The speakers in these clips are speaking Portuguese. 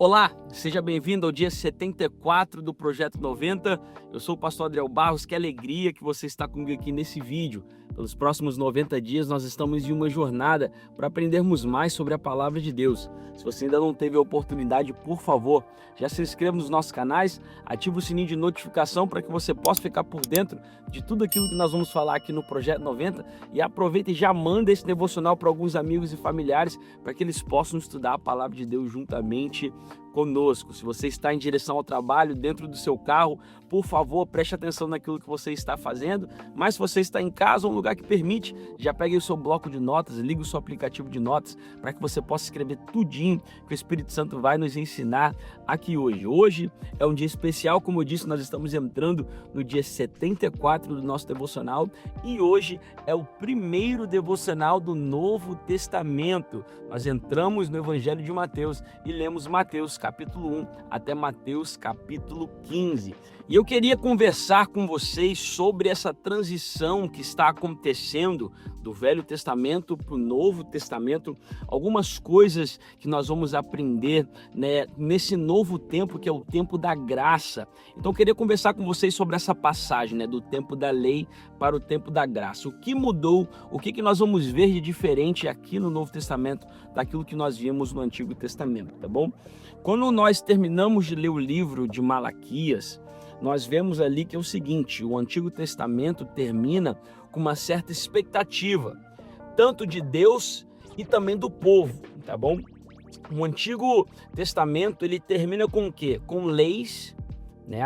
Olá, seja bem-vindo ao dia 74 do Projeto 90. Eu sou o pastor Adriel Barros, que alegria que você está comigo aqui nesse vídeo. Pelos próximos 90 dias nós estamos em uma jornada para aprendermos mais sobre a palavra de Deus. Se você ainda não teve a oportunidade, por favor, já se inscreva nos nossos canais, ative o sininho de notificação para que você possa ficar por dentro de tudo aquilo que nós vamos falar aqui no Projeto 90 e aproveita e já manda esse devocional para alguns amigos e familiares para que eles possam estudar a palavra de Deus juntamente conosco. Se você está em direção ao trabalho, dentro do seu carro, por favor, preste atenção naquilo que você está fazendo. Mas se você está em casa, um lugar que permite, já pegue o seu bloco de notas, ligue o seu aplicativo de notas para que você possa escrever tudinho que o Espírito Santo vai nos ensinar aqui hoje. Hoje é um dia especial, como eu disse, nós estamos entrando no dia 74 do nosso devocional e hoje é o primeiro devocional do Novo Testamento. Nós entramos no Evangelho de Mateus e lemos Mateus capítulo 1 até Mateus capítulo 15. E eu queria conversar com vocês sobre essa transição que está acontecendo do Velho Testamento para o Novo Testamento, algumas coisas que nós vamos aprender, nesse novo tempo que é o tempo da graça. Então eu queria conversar com vocês sobre essa passagem, do tempo da lei para o tempo da graça. O que mudou, o que nós vamos ver de diferente aqui no Novo Testamento daquilo que nós vimos no Antigo Testamento, tá bom? Quando nós terminamos de ler o livro de Malaquias, nós vemos ali que é o seguinte: o Antigo Testamento termina com uma certa expectativa, tanto de Deus e também do povo, tá bom? O Antigo Testamento, ele termina com o quê? Com leis,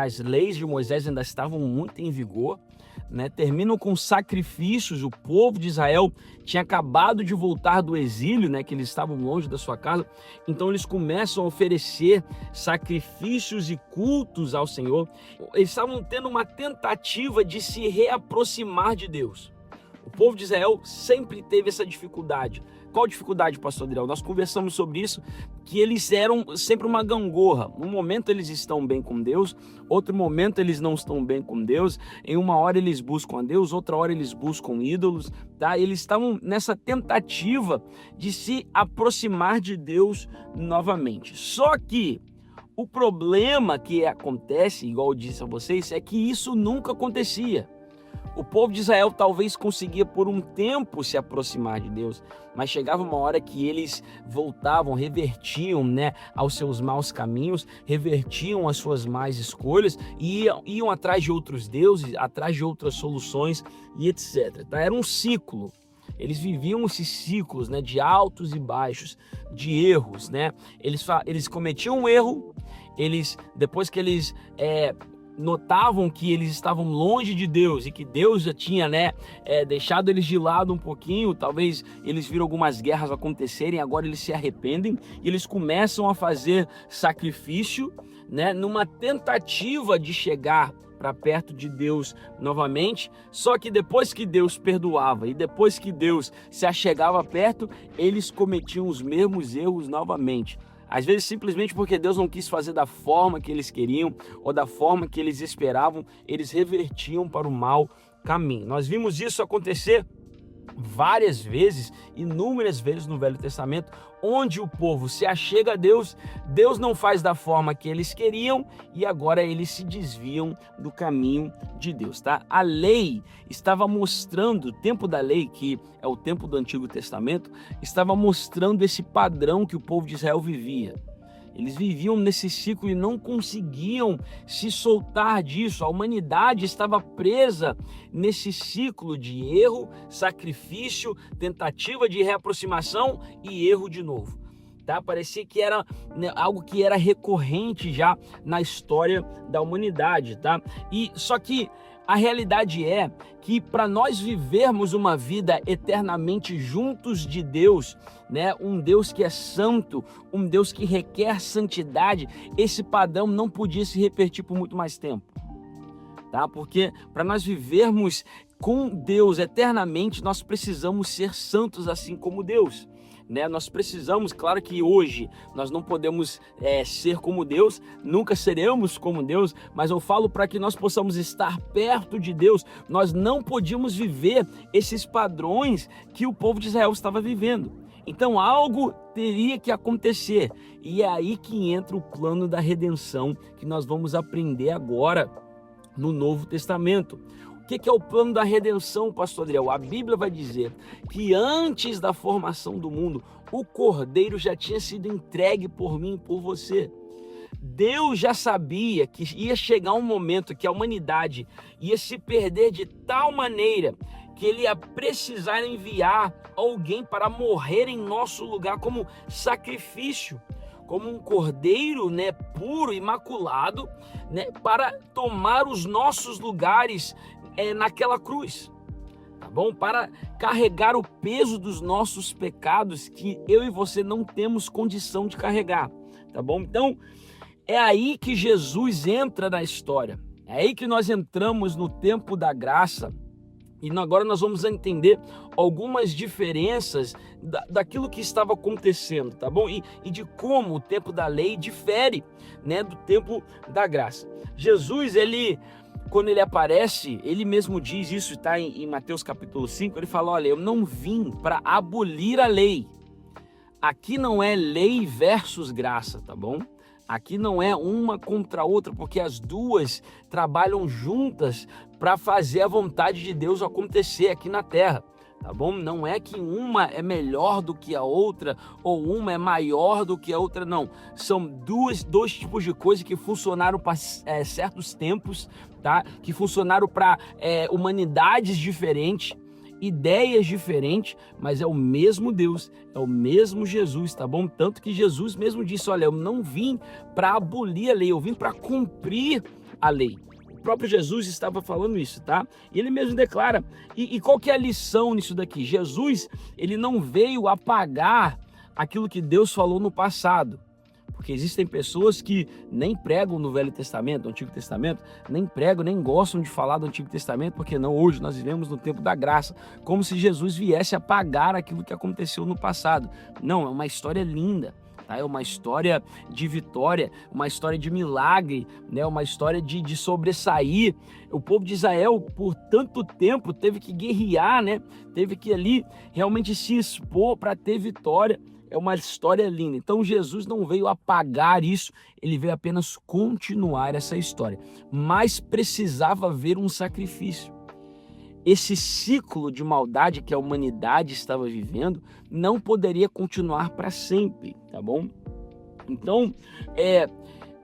as leis de Moisés ainda estavam muito em vigor, terminam com sacrifícios. O povo de Israel tinha acabado de voltar do exílio, que eles estavam longe da sua casa, então eles começam a oferecer sacrifícios e cultos ao Senhor. Eles estavam tendo uma tentativa de se reaproximar de Deus. O povo de Israel sempre teve essa dificuldade. Qual dificuldade, pastor Adriel? Nós conversamos sobre isso, que eles eram sempre uma gangorra. Um momento eles estão bem com Deus, outro momento eles não estão bem com Deus. Em uma hora eles buscam a Deus, outra hora eles buscam ídolos, tá? Eles estavam nessa tentativa de se aproximar de Deus novamente. Só que o problema que acontece, igual eu disse a vocês, é que isso nunca acontecia. O povo de Israel talvez conseguia por um tempo se aproximar de Deus, mas chegava uma hora que eles voltavam, revertiam aos seus maus caminhos, revertiam as suas más escolhas e iam atrás de outros deuses, atrás de outras soluções e etc. Era um ciclo. Eles viviam esses ciclos de altos e baixos, de erros. Eles cometiam um erro, depois que eles notavam que eles estavam longe de Deus e que Deus já tinha deixado eles de lado um pouquinho, talvez eles viram algumas guerras acontecerem, agora eles se arrependem e eles começam a fazer sacrifício, numa tentativa de chegar para perto de Deus novamente. Só que depois que Deus perdoava e depois que Deus se achegava perto, eles cometiam os mesmos erros novamente. Às vezes simplesmente porque Deus não quis fazer da forma que eles queriam ou da forma que eles esperavam, eles revertiam para o mau caminho. Nós vimos isso acontecer várias vezes, inúmeras vezes no Velho Testamento, onde o povo se achega a Deus, Deus não faz da forma que eles queriam e agora eles se desviam do caminho de Deus, tá? A lei estava mostrando, o tempo da lei, que é o tempo do Antigo Testamento, estava mostrando esse padrão que o povo de Israel vivia. Eles viviam nesse ciclo e não conseguiam se soltar disso. A humanidade estava presa nesse ciclo de erro, sacrifício, tentativa de reaproximação e erro de novo. Tá? Parecia que era algo que era recorrente já na história da humanidade. Tá? Só que a realidade é que para nós vivermos uma vida eternamente juntos de Deus, um Deus que é santo, um Deus que requer santidade, esse padrão não podia se repetir por muito mais tempo. Tá? Porque para nós vivermos com Deus eternamente, nós precisamos ser santos assim como Deus. Nós precisamos, claro que hoje nós não podemos ser como Deus, nunca seremos como Deus, mas eu falo para que nós possamos estar perto de Deus, nós não podíamos viver esses padrões que o povo de Israel estava vivendo. Então algo teria que acontecer, e é aí que entra o plano da redenção, que nós vamos aprender agora no Novo Testamento. O que é o plano da redenção, pastor Adriel? A Bíblia vai dizer que antes da formação do mundo, o Cordeiro já tinha sido entregue por mim e por você. Deus já sabia que ia chegar um momento que a humanidade ia se perder de tal maneira que ele ia precisar enviar alguém para morrer em nosso lugar como sacrifício, como um cordeiro, né, puro, imaculado, né, para tomar os nossos lugares naquela cruz, tá bom? Para carregar o peso dos nossos pecados que eu e você não temos condição de carregar, tá bom? Então, é aí que Jesus entra na história, é aí que nós entramos no tempo da graça. E agora nós vamos entender algumas diferenças daquilo que estava acontecendo, tá bom? E de como o tempo da lei difere, né, do tempo da graça. Jesus, quando ele aparece, ele mesmo diz isso, tá em Mateus capítulo 5, ele fala, olha, eu não vim para abolir a lei. Aqui não é lei versus graça, tá bom? Aqui não é uma contra a outra, porque as duas trabalham juntas para fazer a vontade de Deus acontecer aqui na terra, tá bom? Não é que uma é melhor do que a outra ou uma é maior do que a outra, não. São dois tipos de coisas que funcionaram para certos tempos, tá? Que funcionaram para humanidades diferentes, ideias diferentes, mas é o mesmo Deus, é o mesmo Jesus, tá bom? Tanto que Jesus mesmo disse, olha, eu não vim para abolir a lei, eu vim para cumprir a lei. O próprio Jesus estava falando isso, tá? E ele mesmo declara, e qual que é a lição nisso daqui? Jesus, ele não veio apagar aquilo que Deus falou no passado. Porque existem pessoas que nem pregam no Velho Testamento, no Antigo Testamento, nem pregam, nem gostam de falar do Antigo Testamento, porque não, hoje nós vivemos no tempo da graça, como se Jesus viesse apagar aquilo que aconteceu no passado. Não, é uma história linda, tá? É uma história de vitória, uma história de milagre, né? Uma história de sobressair. O povo de Israel, por tanto tempo, teve que guerrear, né? Teve que ali realmente se expor para ter vitória. É uma história linda. Então Jesus não veio apagar isso, ele veio apenas continuar essa história. Mas precisava haver um sacrifício. Esse ciclo de maldade que a humanidade estava vivendo não poderia continuar para sempre, tá bom? Então,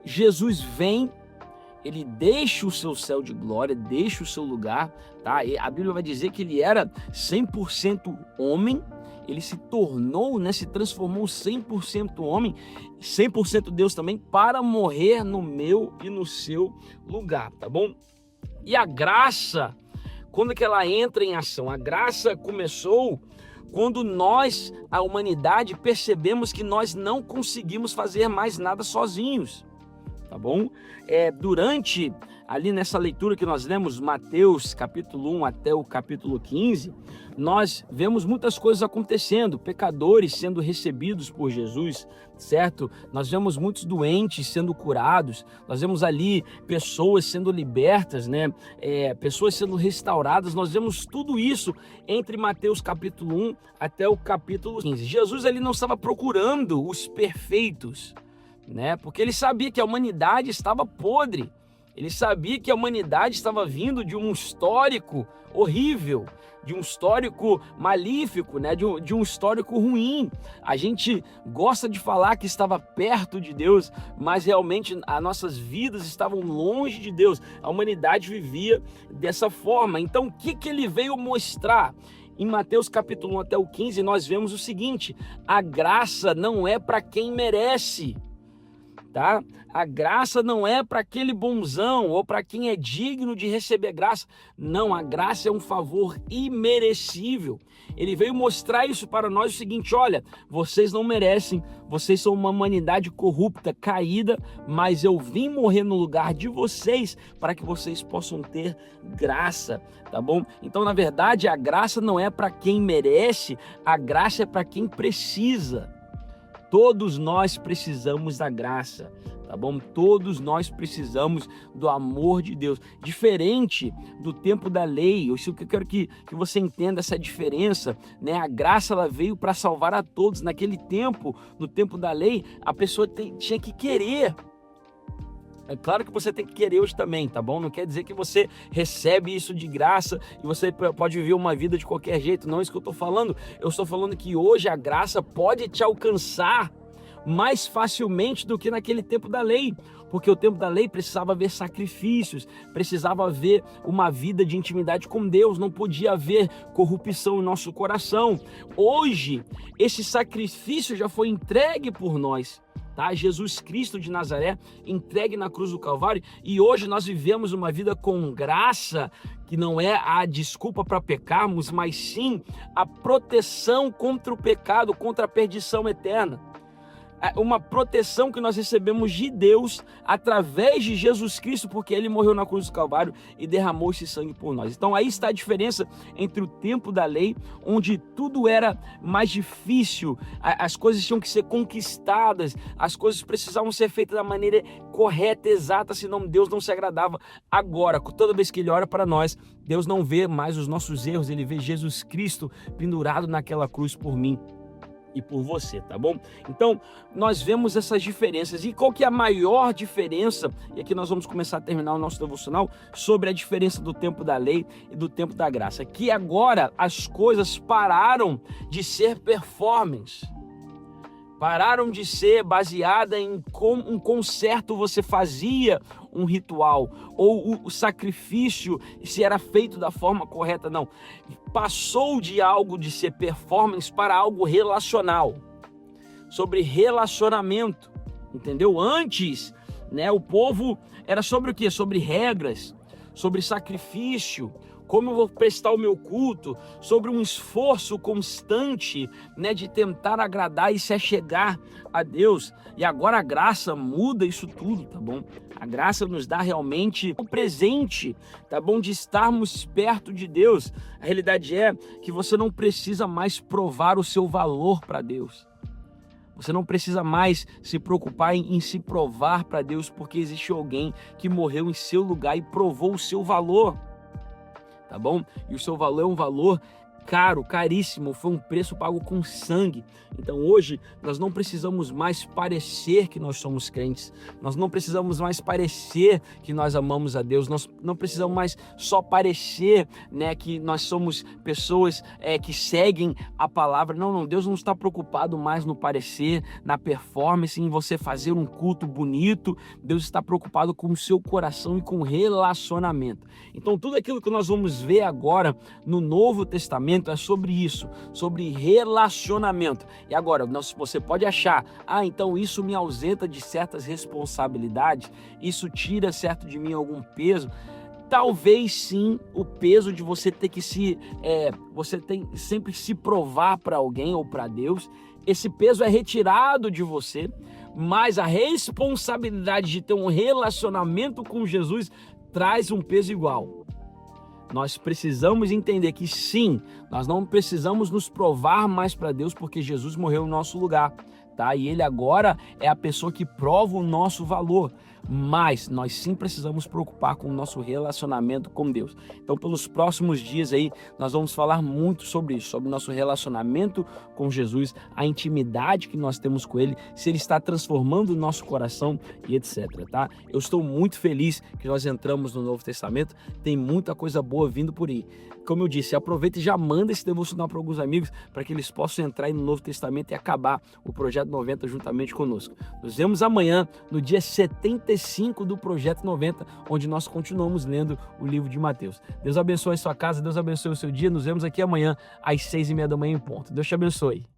Jesus vem, ele deixa o seu céu de glória, deixa o seu lugar, tá? E a Bíblia vai dizer que ele era 100% homem, ele se tornou, né, se transformou 100% homem, 100% Deus também, para morrer no meu e no seu lugar, tá bom? E a graça, quando que ela entra em ação? A graça começou quando nós, a humanidade, percebemos que nós não conseguimos fazer mais nada sozinhos, tá bom? Durante, ali nessa leitura que nós lemos, Mateus capítulo 1 até o capítulo 15, nós vemos muitas coisas acontecendo, pecadores sendo recebidos por Jesus, certo? Nós vemos muitos doentes sendo curados, nós vemos ali pessoas sendo libertas, né? Pessoas sendo restauradas, nós vemos tudo isso entre Mateus capítulo 1 até o capítulo 15. Jesus ele não estava procurando os perfeitos, né? Porque ele sabia que a humanidade estava podre, ele sabia que a humanidade estava vindo de um histórico horrível, de um histórico malífico, né? de um histórico ruim. A gente gosta de falar que estava perto de Deus, mas realmente as nossas vidas estavam longe de Deus. A humanidade vivia dessa forma. Então o que ele veio mostrar? Em Mateus capítulo 1 até o 15 nós vemos o seguinte: a graça não é para quem merece, tá? A graça não é para aquele bonzão ou para quem é digno de receber graça. Não, a graça é um favor imerecível. Ele veio mostrar isso para nós o seguinte: olha, vocês não merecem, vocês são uma humanidade corrupta, caída, mas eu vim morrer no lugar de vocês para que vocês possam ter graça, tá bom? Então, na verdade, a graça não é para quem merece, a graça é para quem precisa. Todos nós precisamos da graça, tá bom? Todos nós precisamos do amor de Deus. Diferente do tempo da lei, isso que eu quero que você entenda, essa diferença, né? A graça, ela veio para salvar a todos. Naquele tempo, no tempo da lei, a pessoa tinha que querer. É claro que você tem que querer hoje também, tá bom? Não quer dizer que você recebe isso de graça e você pode viver uma vida de qualquer jeito. Não é isso que eu estou falando. Eu estou falando que hoje a graça pode te alcançar mais facilmente do que naquele tempo da lei. Porque o tempo da lei precisava haver sacrifícios, precisava haver uma vida de intimidade com Deus, não podia haver corrupção em nosso coração. Hoje, esse sacrifício já foi entregue por nós. Tá? Jesus Cristo de Nazaré, entregue na cruz do Calvário, e hoje nós vivemos uma vida com graça, que não é a desculpa para pecarmos, mas sim a proteção contra o pecado, contra a perdição eterna. Uma proteção que nós recebemos de Deus através de Jesus Cristo, porque ele morreu na cruz do Calvário e derramou esse sangue por nós. Então aí está a diferença entre o tempo da lei, onde tudo era mais difícil, as coisas tinham que ser conquistadas, as coisas precisavam ser feitas da maneira correta, exata, senão Deus não se agradava. Agora, toda vez que ele olha para nós, Deus não vê mais os nossos erros, ele vê Jesus Cristo pendurado naquela cruz por mim e por você, tá bom? Então, nós vemos essas diferenças. E qual que é a maior diferença? E aqui nós vamos começar a terminar o nosso devocional sobre a diferença do tempo da lei e do tempo da graça. Que agora as coisas pararam de ser performance. Pararam de ser baseada em um concerto, você fazia um ritual, ou o sacrifício se era feito da forma correta, não. Passou de algo de ser performance para algo relacional, sobre relacionamento, entendeu? Antes, né, o povo era sobre o quê? Sobre regras, sobre sacrifício, como eu vou prestar o meu culto, sobre um esforço constante, né, de tentar agradar e se achegar a Deus. E agora a graça muda isso tudo, tá bom? A graça nos dá realmente o presente, tá bom? De estarmos perto de Deus. A realidade é que você não precisa mais provar o seu valor para Deus. Você não precisa mais se preocupar em se provar para Deus, porque existe alguém que morreu em seu lugar e provou o seu valor. Tá bom? E o seu valor é um valor caro, caríssimo, foi um preço pago com sangue. Então hoje nós não precisamos mais parecer que nós somos crentes, nós não precisamos mais parecer que nós amamos a Deus, nós não precisamos mais só parecer, né, que nós somos pessoas que seguem a palavra. Não, Deus não está preocupado mais no parecer, na performance, em você fazer um culto bonito. Deus está preocupado com o seu coração e com o relacionamento. Então tudo aquilo que nós vamos ver agora no Novo Testamento é sobre isso, sobre relacionamento. E agora, você pode achar, então isso me ausenta de certas responsabilidades, isso tira certo de mim algum peso. Talvez sim, o peso de você ter que você tem sempre se provar para alguém ou para Deus, esse peso é retirado de você, mas a responsabilidade de ter um relacionamento com Jesus traz um peso igual. Nós precisamos entender que sim, nós não precisamos nos provar mais para Deus, porque Jesus morreu no nosso lugar, tá? E ele agora é a pessoa que prova o nosso valor. Mas nós sim precisamos preocupar com o nosso relacionamento com Deus. Então, pelos próximos dias aí, nós vamos falar muito sobre isso, sobre o nosso relacionamento com Jesus, a intimidade que nós temos com Ele, se Ele está transformando o nosso coração e etc, tá? Eu estou muito feliz que nós entramos no Novo Testamento, tem muita coisa boa vindo por aí. Como eu disse, aproveita e já manda esse devocional para alguns amigos, para que eles possam entrar aí no Novo Testamento e acabar o Projeto 90 juntamente conosco. Nos vemos amanhã, no dia 75 do Projeto 90, onde nós continuamos lendo o livro de Mateus. Deus abençoe a sua casa, Deus abençoe o seu dia. Nos vemos aqui amanhã às 6h30 da manhã em ponto. Deus te abençoe.